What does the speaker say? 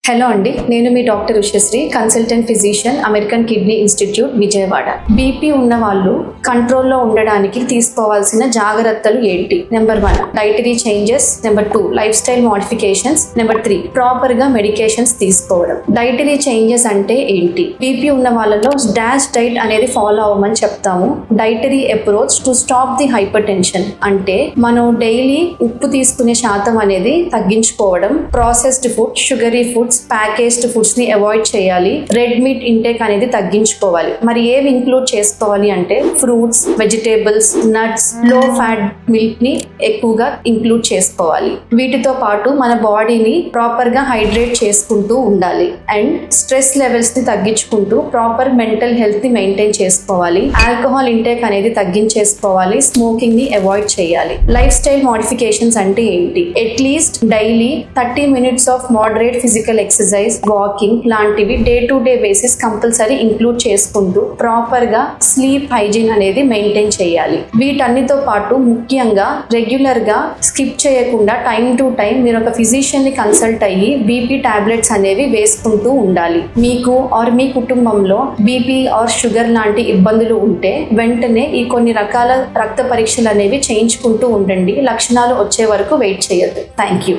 Hello అండి, నేను మీ doctor Ushasri, consultant physician, American kidney institute, Vijayawada. BP ఉన్న వాళ్ళు కంట్రోల్లో ఉండడానికి తీసుకోవాల్సిన జాగ్రత్తలు ఏంటి? Number 1 dietary changes, number 2 lifestyle modifications, number 3 proper గా మెడికేషన్స్ తీసుకోవడం. డైటరీ చేంజెస్ అంటే ఏంటి? బీపీ ఉన్న వాళ్ళలో డాష్ డైట్ అనేది ఫాలో అవ్వమని చెప్తాము. Dietary approach to stop the hyper tension అంటే మనం డైలీ ఉప్పు తీసుకునే శాతం అనేది తగ్గించుకోవడం, processed food, sugary foods, packaged foods ని అవాయిడ్ చేయాలి, రెడ్ మీట్ ఇంటేక్ అనేది తగ్గించుకోవాలి. మరి ఏవి ఇంక్లూడ్ చేసుకోవాలి అంటే ఫ్రూట్స్, వెజిటేబుల్స్, నట్స్, లో ఫ్యాట్ మిల్క్ ని ఎక్కువగా ఇంక్లూడ్ చేసుకోవాలి. వీటితో పాటు మన బాడీని ప్రాపర్ గా హైడ్రేట్ చేసుకుంటూ ఉండాలి అండ్ స్ట్రెస్ లెవెల్స్ ని తగ్గించుకుంటూ ప్రాపర్ మెంటల్ హెల్త్ ని మెయింటైన్ చేసుకోవాలి. ఆల్కహాల్ ఇంటేక్ అనేది తగ్గించేసుకోవాలి, స్మోకింగ్ ని అవాయిడ్ చేయాలి. లైఫ్ స్టైల్ మోడిఫికేషన్స్ అంటే ఏంటి? At least daily 30 minutes of moderate physical exercise, walking లాంటివి day to day basis compulsory include చేసుకుంటూ ప్రాపర్ గా స్లీప్ హైజీన్ అనేది మెయింటైన్ చేయాలి. వీటన్నితో పాటు ముఖ్యంగా రెగ్యులర్ గా స్కిప్ చేయకుండా టైం టు టైం మీరు ఒక ఫిజిషియన్ ని కన్సల్ట్ అయ్యి బీపీ టాబ్లెట్స్ అనేవి వేసుకుంటూ ఉండాలి. మీకు ఆర్ మీ కుటుంబంలో బీపీ ఆర్ షుగర్ లాంటి ఇబ్బందులు ఉంటే వెంటనే ఈ కొన్ని రకాల రక్త పరీక్షలు అనేవి చేయించుకుంటూ ఉండండి. లక్షణాలు వచ్చే వరకు వెయిట్ చేయొద్దు. Thank you.